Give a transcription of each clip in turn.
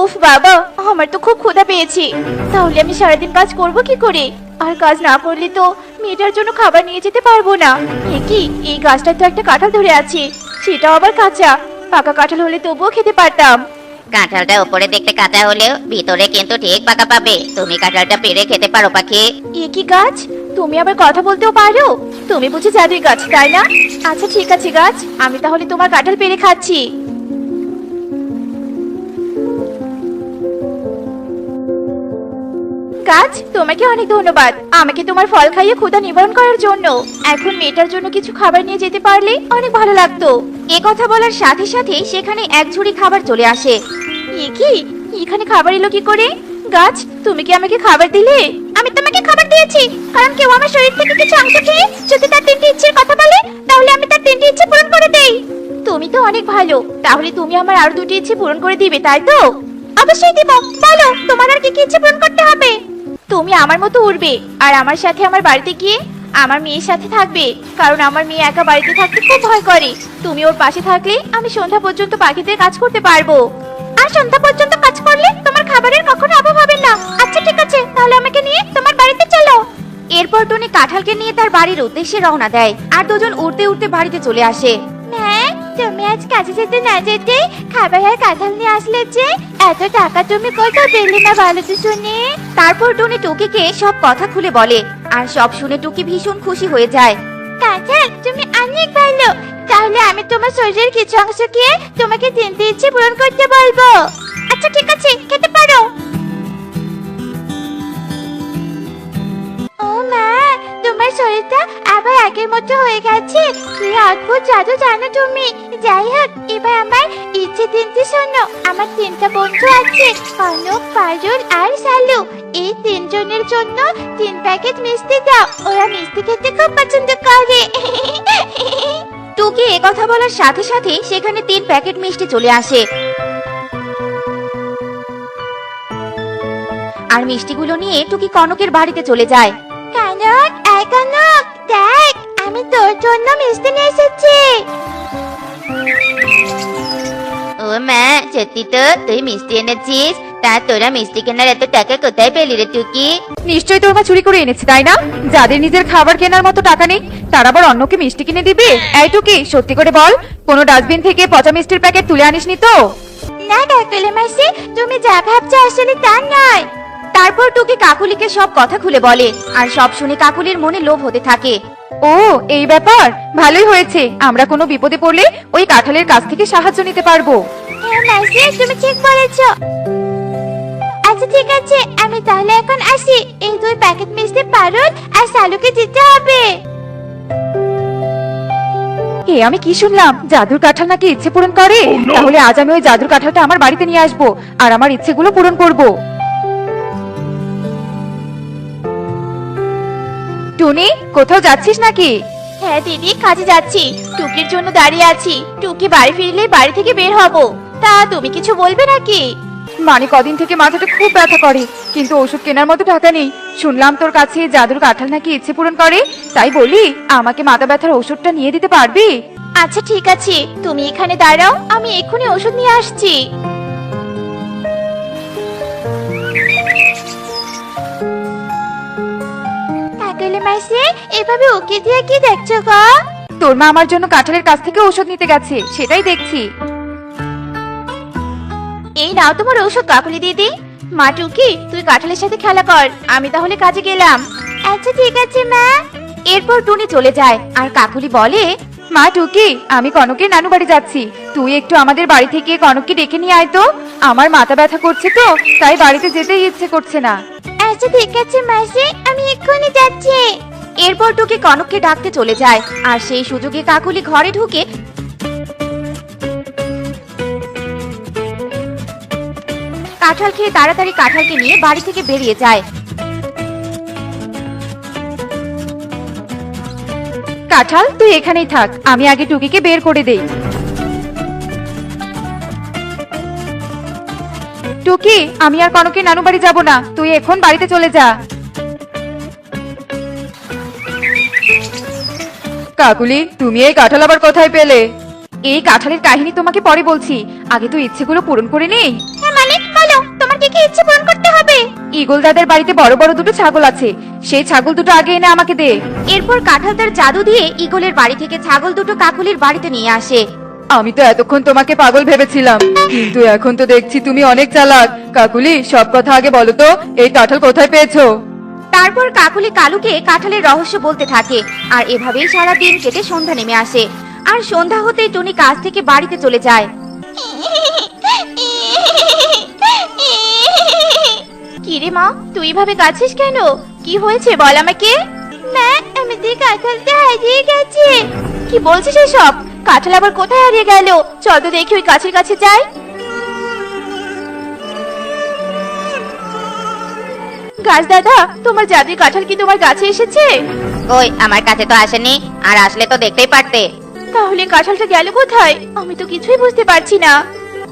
উফ বাবা, আমার তো খুব ক্ষুধা পেয়েছে। তাহলে আমি সারাদিন কাজ করব কি করে? আর কাজ না করলে তো মেয়েটার জন্য খাবার নিয়ে যেতে পারবো না। এ কি, এই গাছটায় তো একটা কাঁঠাল ধরে আছে, সেটাও আবার কাঁচা। পাকা কাঁঠাল হলে তবুও খেতে পারতাম। কাঁঠালটা উপরে দেখতে কাঁচা হলেও ভিতরে কিন্তু ঠিক পাকা পাবে। তুমি কাঁঠালটা পেড়ে খেতে পারো পাখি। এ কি গাছ, তুমি আবার কথা বলতেও পারো? তুমি বুঝি জাদুই গাছ, তাই না? আচ্ছা ঠিক আছে গাছ, আমি তাহলে তোমার কাঁঠাল পেড়ে খাচ্ছি। গাছ, তোমাকে অনেক ধন্যবাদ আমাকে তোমার ফল খাইয়ে ক্ষুধা নিবারণ করার জন্য। এখন মেয়েটার জন্য কিছু খাবার নিয়ে যেতে পারলে অনেক ভালো লাগতো। এ কথা বলার সাথে সাথে সেখানে এক ঝুড়ি খাবার চলে আসে। এ কি, এখানে খাবার এলো কি করে? গাছ, তুমি কি আমাকে খাবার দিলে? আমি তোমাকে খাবার দিয়েছি, কারণ কেউ আমার শরীর থেকে কিছু অংশ খেয়ে যদি তার তিনটি ইচ্ছের কথা বলে, তাহলে আমি তার তিনটি ইচ্ছে পূরণ করে দেই। তুমি তো অনেক ভালো, তাহলে তুমি আমার আরো দুটি ইচ্ছে পূরণ করে দিবে, তাই তো? অবশ্যই দিব। বলো, তোমার আর কি কি ইচ্ছে পূরণ করতে হবে? তুমি আমার মতো উড়বে, আর আমার সাথে আমার বাড়িতে গিয়ে আমার মেয়ের সাথে থাকবে, কারণ আমার মেয়ে একা বাড়িতে থাকতে খুব ভয় করে। তুমি ওর পাশে থাকলে আমি সন্ধ্যা পর্যন্ত পাখিদের কাজ করতে পারবো। আর সন্ধ্যা পর্যন্ত কাজ করলে তোমার খাবারের কখনো অভাব হবে না। আচ্ছা ঠিক আছে, তাহলে আমাকে নিয়ে তোমার বাড়িতে চলো। এরপর টুনি কাঁঠালকে নিয়ে তার বাড়ির উদ্দেশ্যে রওনা দেয়, আর দুজন উড়তে উড়তে বাড়িতে চলে আসে। হ্যাঁ, তুমি আজ কাজে যেতে না যেতে খাবার আর কাঁঠাল নিয়ে আসলে যে, এত টাকা তুমি কোথাও পেলে না বলো তো শুনি? তারপর টুনি টুকিকে সব কথা খুলে বলে, আর সব শুনে টুকি ভীষণ খুশি হয়ে যায়। কাঁঠাল, তুমি অনেক ভালো। তাহলে আমি তোমার শরীরের কিছু অংশ খেয়ে তোমাকে তিনটি ইচ্ছে পূরণ করতে বলবো। আচ্ছা ঠিক আছে, খেতে পারো। ও মা, তোমার শরীরটা আবার আগের মতো হয়ে গেছে। কি অদ্ভুত জাদু জানো তুমি। যাই হোক, এবার আমার ইচ্ছে তিনটি শোনো। আমার তিনটা বন্ধু আছে, কনক, পারুল আর সালু। এই তিনজনের জন্য 3 প্যাকেট মিষ্টি দাও, ওরা মিষ্টি খেতে খুব পছন্দ করে। টুকি কথা বলার সাথে সাথে সেখানে 3 প্যাকেট মিষ্টি চলে আসে, আর মিষ্টিগুলো নিয়ে টুকি কনকের বাড়িতে চলে যায়। কনক, এই কনক, দেখ আমি তোর জন্য মিষ্টি নিয়ে এসেছি। ও মা, সত্যি তো তুই মিষ্টি এনেছিস? তা তোরা মিষ্টি কেনার এত টাকা কোথায় পেলি রে টুকি? নিশ্চয়ই তোর মা চুরি করে এনেছে, তাই না? যাদের নিজের খাবার কেনার মতো টাকা নেই, তারা আবার অন্যকে মিষ্টি কিনে দিবে? এই টুকি, সত্যি করে বল, কোনো ডাস্টবিন থেকে পচা মিষ্টির প্যাকেট তুলে আনিসনি তো? না কাকুলি মাসি, তুমি যা ভাবছো আসলে তা নয়। তারপর টুকি কাকুলিকে সব কথা খুলে বলে, আর সব শুনে কাকুলির মনে লোভ হতে থাকে। ও, এই ব্যাপার, ভালোই হয়েছে। আমরা কোনো বিপদে পড়লে ওই কাঁঠালের কাছ থেকে সাহায্য নিতে পারবো। হ্যাঁ মাসি, তুমি ঠিক বলেছো। আচ্ছা ঠিক আছে, আমি তাহলে এখন আসি। এই 2 প্যাকেট মিষ্টি পারুল আর সালুকে দিতে হবে। এ আমি কি শুনলাম, জাদুর কাঁঠাল নাকি ইচ্ছে পূরণ করে? তাহলে আজ আমি ওই জাদুর কাঁঠালটা আমার বাড়িতে নিয়ে আসবো, আর আমার ইচ্ছেগুলো পূরণ করবো। টুনি, কোথাও যাচ্ছিস নাকি? হ্যাঁ দিদি, কাজে যাচ্ছি। টুকির জন্য দাঁড়িয়ে আছি। টুকি বাড়ি ফিরলে বাড়ি থেকে বের হব। তা তুমি কিছু বলবে নাকি? মানে কদিন থেকে মাথাটা খুব ব্যথা করে, কিন্তু ওষুধ কেনার মতো টাকা নেই। শুনলাম তোর কাছে জাদুর কাঁঠাল নাকি ইচ্ছে পূরণ করে, তাই বলি আমাকে মাথা ব্যথার ওষুধটা নিয়ে দিতে পারবি? আচ্ছা ঠিক আছে, তুমি এখানে দাঁড়াও, আমি এক্ষুনি ওষুধ নিয়ে আসছি। কাকুলি মাসি, এভাবে ওকে দিয়ে কি দেখছো গো? তোর মা আমার জন্য কাঁঠালের কাছ থেকে ওষুধ নিতে গেছে, সেটাই দেখছি। এই নাও তোমার ঔষধ কাকুলি দিদি। মা টুকি, তুই কাঁঠালের সাথে খেলা কর, আমি তাহলে কাজে গেলাম। আচ্ছা ঠিক আছে মা। এরপর টুনি চলে যায়, আর কাকুলি বলে, মা টুকি, আমি কনকের নানু বাড়ি যাচ্ছি, তুই একটু আমাদের বাড়ি থেকে কনককে ডেকে নিয়ে আয় তো। আমার মাথা ব্যথা করছে তো, তাই বাড়িতে যেতেই ইচ্ছে করছে না। আচ্ছা ঠিক আছে মাসি, আমি এক্ষুনি যাচ্ছি। এরপর টুকি কনককে ডাকতে চলে যায়, আর সেই সুযোগে কাকুলি ঘরে ঢুকে কাঁঠাল খেয়ে তাড়াতাড়ি কাঁঠালকে নিয়ে বাড়ি থেকে বেরিয়ে যায়। কাঁঠাল, তুই এখানেই থাক, আমি আগে টুকিকে বের করে দেই। টুকি, আমি আর কনকের নানু বাড়ি যাবো না, তুই এখন বাড়িতে চলে যা। কাকুলি, তুমি এই কাঁঠাল আবার কোথায় পেলে? এই কাঁঠালের কাহিনী তোমাকে পরে বলছি, আগে তো ইচ্ছেগুলো পূরণ করে নেই। হ্যাঁ মানে বলো, তোমার কি কি ইচ্ছে পূরণ করতে হবে? ঈগল দাদার বাড়িতে বড় বড় দুটো ছাগল আছে, সেই ছাগল দুটো আগে এনে আমাকে দে। এরপর কাঁঠাল তার জাদু দিয়ে ঈগলের বাড়ি থেকে ছাগল দুটো কাকুলির বাড়িতে নিয়ে আসে। আমি তো এতক্ষণ তোমাকে পাগল ভেবেছিলাম, কিন্তু এখন তো দেখছি তুমি অনেক চালাক। কাকুলি, সব কথা আগে বলো তো, এই কাঁঠাল কোথায় পেয়েছো? তারপর কাকুলি কালুকে কাঁঠালের রহস্য বলতে থাকে। আর এভাবেই সারা দিন কেটে সন্ধ্যা নেমে আসে। আর সন্ধ্যা হতেই টুনি কাজ থেকে বাড়িতে চলে যায়। কি রে মা, তুই এভাবে কাঁদছিস কেন? কি হয়েছে বল আমাকে। মা, আমাদের কাঁঠালটা হারিয়ে গেছে। কি বলছিস এসব? কাঁঠাল আবার কোথায় হারিয়ে গেল? চল তো দেখি ওই গাছের কাছে যাই। গাছ দাদা, তোমার জাদুর কাঁঠাল কি তোমার কাছে এসেছে? কই, আমার কাছে তো আসেনি, আর আসলে তো দেখতেই পারতে। তাহলে কাঁঠালটা গেল কোথায়? আমি তো কিছুই বুঝতে পারছি না।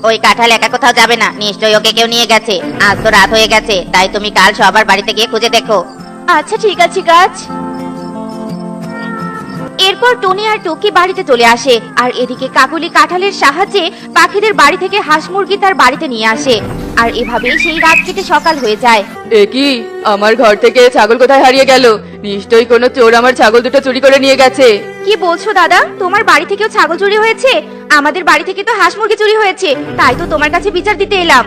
ওই কাঁঠাল একা কোথাও যাবে না, নিশ্চয়ই ওকে কেউ নিয়ে গেছে। আজ তো রাত হয়ে গেছে, তাই তুমি কাল সবার বাড়িতে গিয়ে খুঁজে দেখো। আচ্ছা ঠিক আছে গাছ। এরপর টনি আর টুকি বাড়িতে চলে আসে। আর এদিকে কাকুলি কাঁঠালের সাহায্যে পাখিদের বাড়ি থেকে হাঁস মুরগি তার বাড়িতে নিয়ে আসে। আর এভাবেই সেই রাত কেটে সকাল হয়ে যায়। এ কি, আমার ঘর থেকে ছাগল কোথায় হারিয়ে গেল? নিশ্চয়ই কোনো চোর আমার ছাগল দুটো চুরি করে নিয়ে গেছে। কি বলছো দাদা? তোমার বাড়ি থেকেও ছাগল চুরি হয়েছে? আমাদের বাড়ি থেকে তো হাঁস মুরগি চুরি হয়েছে, তাই তো তোমার কাছে বিচার দিতে এলাম।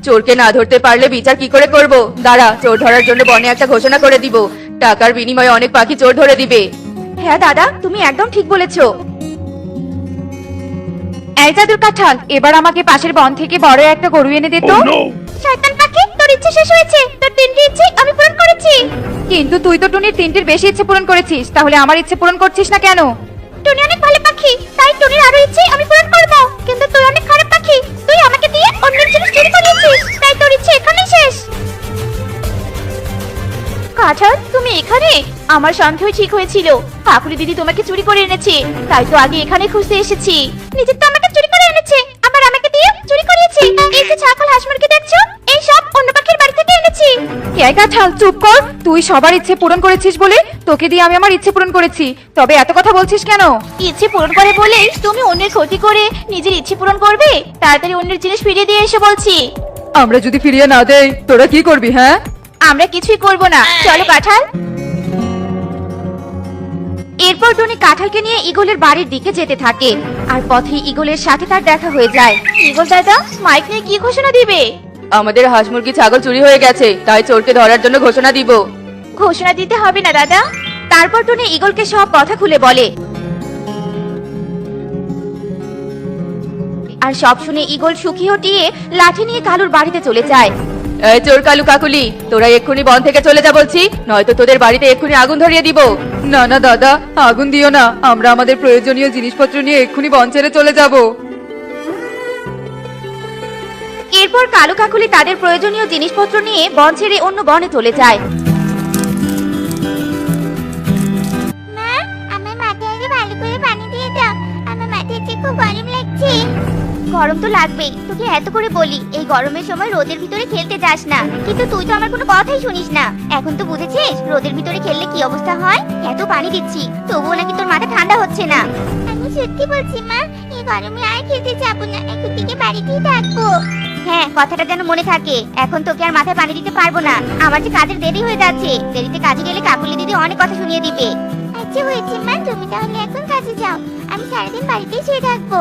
চোরকে না ধরতে পারলে বিচার কি করে করব? দাঁড়া, চোর ধরার জন্য বনে একটা ঘোষণা করে দিব। টাকার বিনিময়ে অনেক পাখি চোর ধরে দিবে। হ্যাঁ দাদা, তুমি একদম ঠিক বলেছো। এই জাদুর কাঁঠাল, এবার আমাকে পাশের বন থেকে বড় একটা গরু এনে দে তো। শয়তান পাখি, তোর ইচ্ছে শেষ হয়েছে। তোর তিনটি ইচ্ছে আমি পূরণ করেছি। কিন্তু তুই তো টুনির তিনটির বেশি ইচ্ছে পূরণ করেছিস, তাহলে আমার ইচ্ছে পূরণ করছিস না কেন? টনি অনেক ভালো পাখি, তাই টনির আরো ইচ্ছে আমি পূরণ করব। কিন্তু তুই অনেক খারাপ পাখি, তুই আমাকে দিয়ে অন্যের জিনিস চুরি করিয়েছিস, তাই তোর ইচ্ছে এখানেই শেষ। কাঁঠাল, তুমি এখানে? আমার সন্দেহ ঠিক হয়েছিল, কাকুলি দিদি তোমাকে চুরি করে এনেছে, তাই তো আগে এখানে খুঁজতে এসেছি। নিজের তো আমাকে চুরি করে এনেছে, আবার আমাকে দিয়ে চুরি করিয়েছে। এই যে ছাগল হাঁস মুরগি দেখছো, এই সব অন্য পাখির বাড়ি থেকে এনেছি। এই কাঁঠাল, চুপ কর। তুই সবার ইচ্ছে পূরণ করেছিস বলে তোকে দিয়ে আমি আমার ইচ্ছে পূরণ করেছি, তবে এত কথা বলছিস কেন? ইচ্ছে পূরণ করে বলেই তুমি অন্যের ক্ষতি করে নিজের ইচ্ছে পূরণ করবে? তাড়াতাড়ি অন্যের জিনিস ফিরিয়ে দিয়ে এসে বলছি। আমরা যদি ফিরিয়ে না দেই, তোরা কি করবি? হ্যাঁ, আমরা কিছুই করব না, চলো কাঁঠাল। এরপর টনি কাঁঠালকে নিয়ে ঈগলের বাড়ির দিকে যেতে থাকে। আর পথে ঈগলের সাথে তার দেখা হয়ে যায়। ঈগল দাদা, মাইক নিয়ে কি ঘোষণা দিবে? আমাদের হাঁস মুরগি ছাগল চুরি হয়ে গেছে, তাই চোরকে ধরার জন্য ঘোষণা দিব। ঘোষণা দিতে হবে না দাদা। তারপর টনি ঈগলকে সব কথা খুলে বলে। আর সব শুনে ঈগল সুখী হটিয়ে লাঠি নিয়ে কালুর বাড়িতে চলে যায়। এই চোর কালু কাকুলি, তোরা এক্ষুনি বন থেকে চলে যা বলছি, নয়তো তোদের বাড়িতে এক্ষুনি আগুন ধরিয়ে দিব। না না দাদা, আগুন দিও না, আমরা আমাদের প্রয়োজনীয় জিনিসপত্র নিয়ে এক্ষুনি বন ছেড়ে চলে যাব। এরপর কালু কাকুলি তাদের প্রয়োজনীয় জিনিসপত্র নিয়ে বন ছেড়ে অন্য বনে চলে যায়। মা, আমার মাথায় আগে ভালো করে পানি দিয়ে দাও, আমার মাথায় খুব গরম লাগছে। গরম তো লাগবেই, তোকে এত করে বলি এই গরমের সময় রোদের ভিতরে খেলতে যাস না, কিন্তু তুই তো আমার কোনো কথাই শুনিস না। এখন তো বুঝেছিস রোদের ভিতরে খেললে কি অবস্থা হয়? এত পানি দিচ্ছি, তবুও নাকি তোর মাথা ঠান্ডা হচ্ছে না। আমি সত্যি বলছি মা, এই গরমে আর খেলতে যাবো না, এখন থেকে বাড়িতেই থাকবো। হ্যাঁ, কথাটা যেন মনে থাকে। এখন তোকে আর মাথায় পানি দিতে পারবো না, আমার যে কাজের দেরি হয়ে যাচ্ছে। দেরিতে কাজে গেলে কাকুলি দিদি অনেক কথা শুনিয়ে দিবে। আচ্ছা হয়েছে মা, তুমি তাহলে এখন কাজে যাও, আমি সারাদিন বাড়িতেই শুয়ে থাকবো।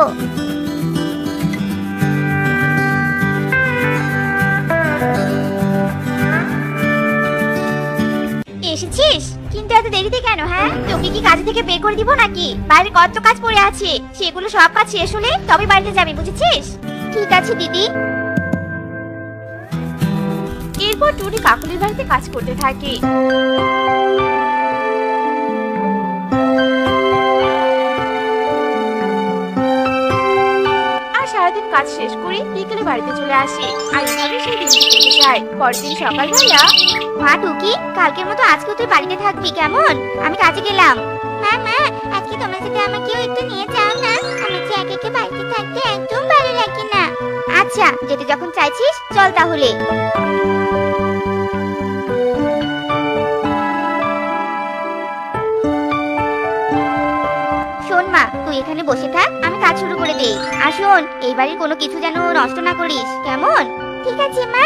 এসেছিস? কিন্তু এত দেরিতে কেন? হ্যাঁ, তোকে কি কাজ থেকে বের করে দিব নাকি? বাইরে কত কাজ পড়ে আছে, সেগুলো সব কাজ শেষ হলে তবে বাড়িতে যাবি, বুঝেছিস? ঠিক আছে দিদি। এরপর টুনি কাকুলির বাড়িতে কাজ করতে থাকে। আর সারাদিন কাজ শেষ করে বিকেলে বাড়িতে চলে আসে। আর এভাবে সেই দিনটি কেটে যায়। পরের দিন সকালবেলা, মা টুকি, কালকের মতো আজকে তুই বাড়িতে থাকবি কেমন? আমি কাজে গেলাম। মা মা, আজকে তোমার সাথে আমাকেও একটু নিয়ে যাও না, আমার যে একা একা বাড়িতে থাকতে একদম ভালো লাগে না। আচ্ছা, যেতে যখন চাইছিস চল তাহলে। শোন মা, তুই এখানে বসে থাক, আমি কাজ শুরু করে দেই। আর শোন, এই বাড়ির কোনো কিছু যেন নষ্ট না করিস, কেমন? ঠিক আছে মা।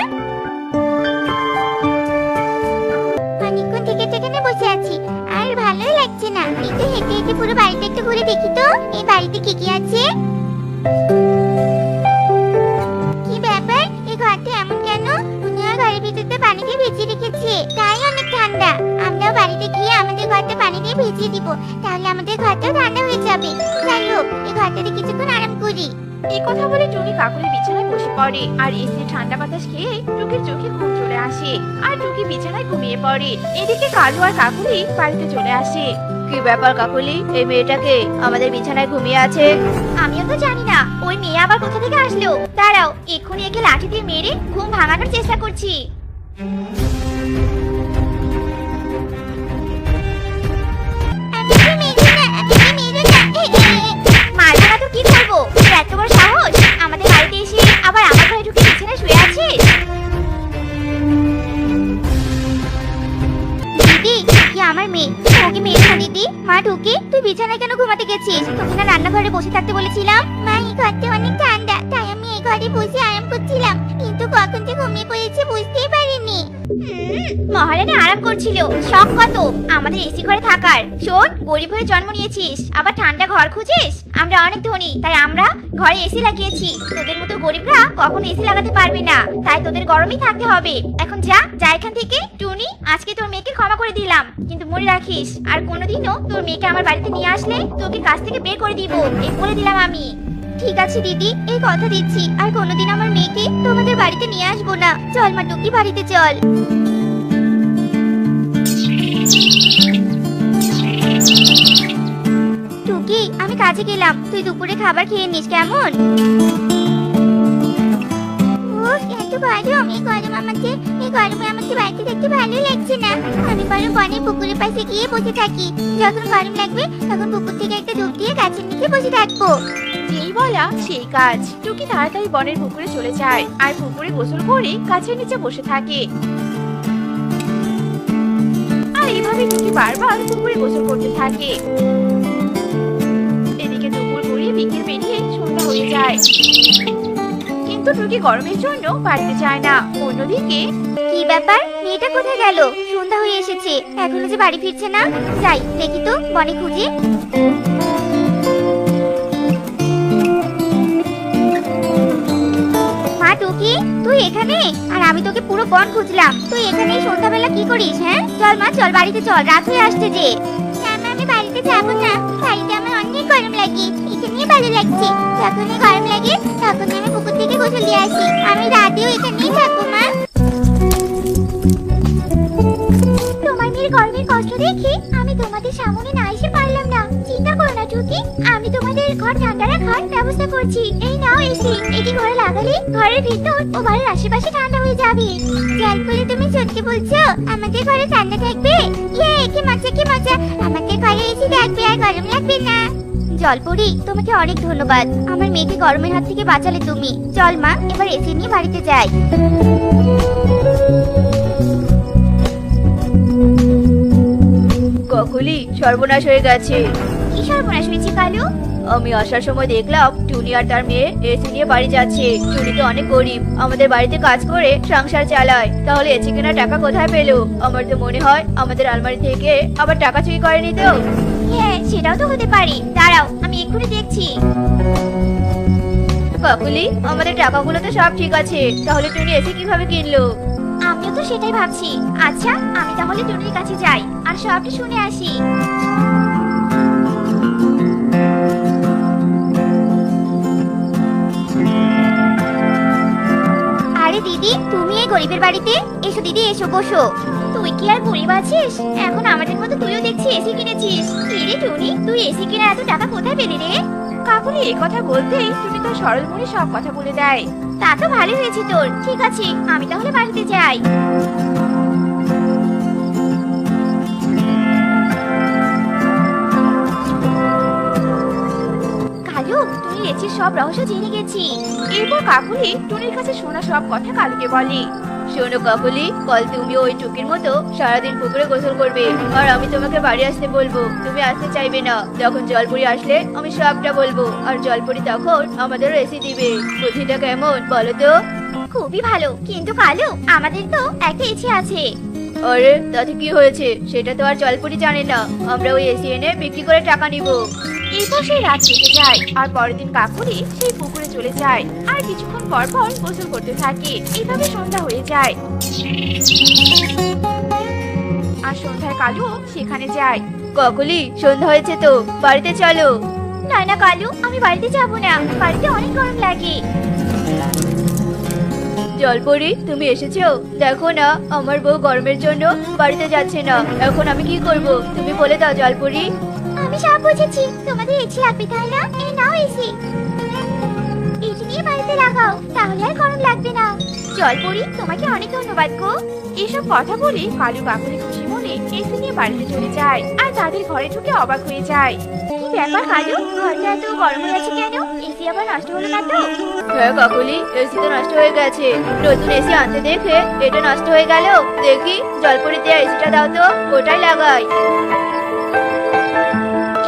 অনেকক্ষণ থেকে এখানে বসে আছি, আর ভালোই লাগছে না। একটু হেঁটে হেঁটে পুরো বাড়িটা একটু ঘুরে দেখি তো, এই বাড়িতে কি কি আছে। কি ব্যাপার, এই ঘরটা এমন কেন? মনে হয় ঘরের ভিতরটা পানি দিয়ে ভিজিয়ে রেখেছে, তাই অনেক ঠান্ডা। আমরাও বাড়িতে গিয়ে আমাদের ঘরটা পানি দিয়ে ভিজিয়ে দিব, তাহলে আমাদের ঘরটাও ঠান্ডা হয়ে যাবে। যাই হোক, এই ঘরটাতে কিছুক্ষণ আরাম করি। এই কথা বলে টুকি কাকুলির বিছানায় বসে পড়ে আর এসে ঠান্ডা বাতাস খেয়ে টুকির চোখে ঘুম চলে আসে আর টুকি বিছানায় ঘুমিয়ে পড়ে। এদিকে কালু আর কাকুলি বাড়িতে চলে আসে। কি ব্যাপার কাকুলি, এই মেয়েটাকে আমাদের বিছানায় ঘুমিয়ে আছে? আমিও তো জানি না, ওই মেয়ে আবার কোথা থেকে আসলো। দাঁড়াও, এক্ষুনি একে লাঠি দিয়ে মেরে ঘুম ভাঙানোর চেষ্টা করছি। মারবো না তো কি করবো? তোর এত বড় সাহস, আমাদের বাড়িতে এসে আবার আমার ঘরে ঢুকে বিছানায় শুয়ে আছিস? দিদি, কি আমার মেয়ে, ওকে মেরে না দিদি। মা ঢুকি, তুই বিছানায় কেন ঘুমাতে গেছিস? তোকে না রান্নাঘরে বসে থাকতে বলেছিলাম? মা, এই ঘরটা অনেক ঠান্ডা, তাই আমি এই ঘরে বসে আরাম করছিলাম, কিন্তু কখন যে ঘুমিয়ে পড়েছি বুঝতেই পারিনি। মহারানী আরাম করছিল, শখ কত আমাদের এসি ঘরে থাকার। শোন, গরিব হয়ে জন্ম নিয়েছিস, আবার ঠান্ডা ঘর খুঁজিস? আমরা অনেক ধনী, তাই আমরা ঘরে এসি লাগিয়েছি। তোদের মতো গরিবরা কখনো এসি লাগাতে পারবে না, তাই তোদের গরমই থাকতে হবে। এখন যা যা এখান থেকে। টুনি, আজকে তোর মেয়েকে ক্ষমা করে দিলাম, কিন্তু মনে রাখিস আর কোনোদিনও তোর মেয়েকে আমার বাড়িতে নিয়ে আসলে তোকে কাজ থেকে বের করে দিব, এই বলে দিলাম আমি। ঠিক আছে দিদি, এই কথা দিচ্ছি আর কোনোদিন আমার মেয়েকে তোমাদের বাড়িতে নিয়ে আসবো না। চল মা টুকি, বাড়িতে চল। টুকি, আমি কাজে গেলাম, তুই দুপুরে খাবার খেয়ে নিস কেমন? এত গরম, এই গরম আমাকে, এই গরমে আমাকে বাড়িতে দেখতে ভালো লাগছে না। আমি বরং বনের পুকুরের পাশে গিয়ে বসে থাকি, যখন গরম লাগবে তখন পুকুর থেকে একটা ডুব দিয়ে গাছের নিচে বসে থাকবো। যেই বলা সেই কাজ। টুকি তাড়াতাড়ি বনের পুকুরে চলে যায় আর পুকুরে গোসল করে গাছের নিচে বসে থাকে। আর এইভাবে টুকি বারবার পুকুরে গোসল করতে থাকে। এদিকে দুপুর গড়িয়ে বিকেল পেরিয়ে সন্ধ্যা হয়ে যায়, কিন্তু টুকি গরমের জন্য বাড়িতে যায় না। অন্যদিকে কি ব্যাপার, মেয়েটা কোথায় গেল? সন্ধ্যা হয়ে এসেছে, এখনো যে বাড়ি ফিরছে না। যাই দেখি তো বনে খুঁজে। মা টুকি, তুই এখানে? আর আমি তোকে পুরো বন খুঁজলাম, তুই এখানে সন্ধ্যাবেলা কি করিস? হ্যাঁ চল মা, চল বাড়িতে চল, রাত হয়ে আসছে যে। আমি বাড়িতে যাবো না, বাড়িতে আমার অনেক গরম লাগে, এখানেই ভালো লাগছে। যখনই গরম লাগে তখনই আমি পুকুর থেকে গোসল দিয়ে আসি, আমি রাতেও এখানেই থাকবো মা। তোমার মেয়ের গরমের কষ্ট দেখে আমি তোমাদের সামনে না এসে পারলাম না। চিন্তা করো না টুকি, আমি তোমাদের ঘর ঠান্ডা রাখার ব্যবস্থা করছি। এই নাও এসি, এটি ঘরে লাগালে ঘরের ভিতর ও বাড়ির আশেপাশে ঠান্ডা হয়ে যাবে। জলপুরি, তুমি সত্যি বলছো আমাদের ঘরে ঠান্ডা থাকবে? ইয়ে, কি মজা কি মজা, আমাদের ঘরে এসি থাকবে আর গরম লাগবে না। জলপুরি, তোমাকে অনেক ধন্যবাদ, আমার মেয়েকে গরমের হাত থেকে বাঁচালে তুমি। চল মা, এবার এসি নিয়ে বাড়িতে যাই। কাকুলি, সর্বনাশ হয়ে গেছে। কি সর্বনাশ হয়েছে কালু? আমি আসার সময় দেখলাম টুনি আর তার মেয়ে এসি নিয়ে বাড়ি যাচ্ছে। টুনি তো অনেক গরিব, আমাদের বাড়িতে কাজ করে সংসার চালায়, তাহলে এসি কেনার টাকা কোথায় পেলো? আমার তো মনে হয় আমাদের আলমারি থেকে আবার টাকা চুরি করেনি তো? হ্যাঁ, সেটাও তো হতে পারে, দাঁড়াও আমি এক্ষুনি দেখছি। কাকুলি, আমাদের টাকাগুলো তো সব ঠিক আছে, তাহলে টুনি এসি কিভাবে কিনলো? আমিও তো সেটাই ভাবছি। আচ্ছা, আমি তাহলে টুনির কাছে যাই আর সবটা শুনে আসি। আরে দিদি, তুমি এই গরিবের বাড়িতে? এসো দিদি, এসো বসো। তুই কি আর গরিব আছিস? এখন আমাদের মতো তুইও দেখছি এসি কিনেছিস। কি রে টুনি, তুই এসি কেনার এত টাকা কোথায় পেলি রে? কাকুলি এই কথা বলতেই টুনি তার সরল মনে সব কথা বলে দেয়। তা তো ভালোই হয়েছে তোর। ঠিক আছে, আমি তাহলে বাড়িতে যাই। কালু, তুই এসির সব রহস্য জেনে গেছি। এরপর কাকুলি টুনির কাছে শোনা সব কথা কালুকে বলে। শোনো কাকুলি, কাল তুমি ওই টুকির মতো সারাদিন পুকুরে গোসল করবে আর আমি তোমাকে বাড়ি আসতে বলবো, তুমি আসতে চাইবে না। যখন জলপুরি আসলে আমি সবটা বলবো আর জলপুরি তখন আমাদেরও এসি দিবে। বুদ্ধিটা কেমন বলো তো? খুবই ভালো, কিন্তু কালু আমাদের তো একটা ইচ্ছে আছে। আরে তাতে কি হয়েছে? সেটা তো আর জলপরি জানে না। আমরা ওই এসি এনে বিক্রি করে টাকা নিব। এরপর সেই রাত কেটে যায় আর পরের দিন কাকুলি সেই পুকুরে চলে যায় আর কিছুক্ষণ পর পর গোসল করতে থাকে। এভাবে সন্ধ্যা হয়ে যায় আর সন্ধ্যায় কালু সেখানে যায়। কাকুলি সন্ধ্যা হয়েছে তো, বাড়িতে চলো। না না কালু, আমি বাড়িতে যাব না, বাড়িতে অনেক গরম লাগে। জলপরি তুমি এসেছো? দেখো না আমার বউ গরমের জন্য বাড়িতে যাচ্ছে না। এখন আমি কি করব তুমি বলে দাও জলপরি। আমি সব বুঝেছি, তোমাদের এসি লাগবে তাই না? এই নাও এসি, এসি নিয়ে বাড়িতে লাগাও, তাহলে আর গরম লাগবে না। জলপরি তোমাকে অনেক ধন্যবাদ গো। এসব কথা বলে কালু কাকুলি খুশি মনে এসি নিয়ে বাড়িতে চলে যায় আর তাদের ঘরে ঢুকে অবাক হয়ে যায়। কি ব্যাপার কালু, ঘরটা এত গরম হয়ে আছে কেন? এসি আবার নষ্ট হলো না তো? হ্যাঁ কাকুলি, এসি তো নষ্ট হয়ে গেছে। নতুন এসি আনতে দেখে এটা নষ্ট হয়ে গেল। দেখি জলপরি দেয়া এসিটা দাও তো, ওটাই লাগাই।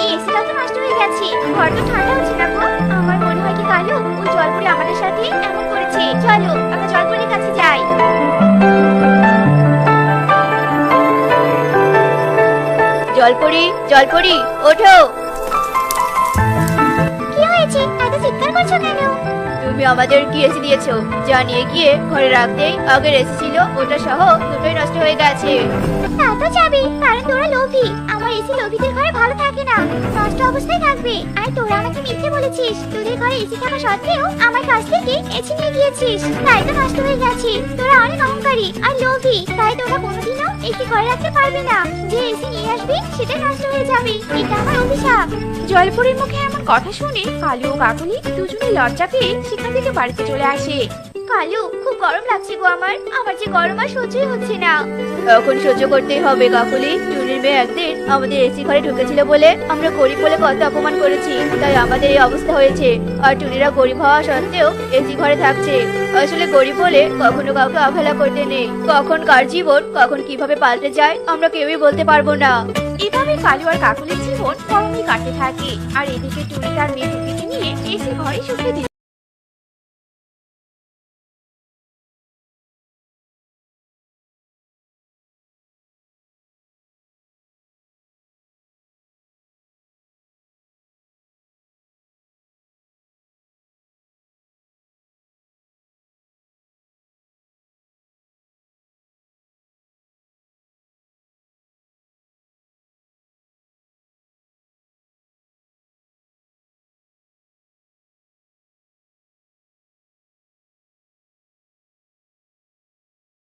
এই এসিটা তো নষ্ট হয়ে গেছে, ঘর তো ঠান্ডা হচ্ছে না গো। আমার মনে হয় কি কালু ওই জলপুরি আমাদের সাথে এমন করেছে। চলো আমরা জলপুরির কাছে যাই। জলপরি জলপরি ওঠো। কি হয়েছে, এত চিৎকার করছো কেন? তুমি আমাদের কি এসি দিয়েছো? যা নিয়ে গিয়ে ঘরে রাখতেই আগের এসি ছিল ওটা সহ দুটোই নষ্ট হয়ে গেছে। তা তো যাবে, কারণ তোরা লোভী। আমার এসি লোভীদের ঘরে ভালো থাকে না, নষ্ট অবস্থায় থাকবে। আর তোরা আমাকে মিথ্যে বলেছিস, তোদের ঘরে এসি থাকা সত্ত্বেও আমার কাছ থেকে এসি নিয়ে গিয়েছিস, তাই তো নষ্ট হয়ে গেছে। তোরা অনেক অহংকারী আর লোভী, তাই তোরা কোনোদিনও এসি ঘরে রাখতে পারবে না। যে এসি নিয়ে আসবে সেটা নষ্ট হয়ে যাবে, এটা আমার অভিশাপ। জলপরির মুখে এমন কথা শুনে কালু ও কাকুলি দুজনে লজ্জা পেয়ে সেখান থেকে বাড়িতে চলে আসে। কালু খুব গরম লাগছে গো, আমার যে গরম আর সহ্যই হচ্ছে না। এখন সহ্য করতেই হবে কাকুলি। টুনির মেয়ে একদিন আমাদের এসি ঘরে ঢুকেছিল বলে আমরা গরিব বলে কত অপমান করেছি, তাই আমাদের এই অবস্থা হয়েছে। আর টুনিরা গরিব হওয়া সত্ত্বেও এসি ঘরে থাকছে। আসলে গরিব বলে কখনো কাউকে অবহেলা করতে নেই। কখন কার জীবন কখন কিভাবে পাল্টে যায় আমরা কেউই বলতে পারবো না। এভাবে কালু আর কাকুলির জীবন গরমে কাটতে থাকে আর এদিকে টুনি তার মেয়ে টুকিকে নিয়ে এসি ঘরে সুখে দিন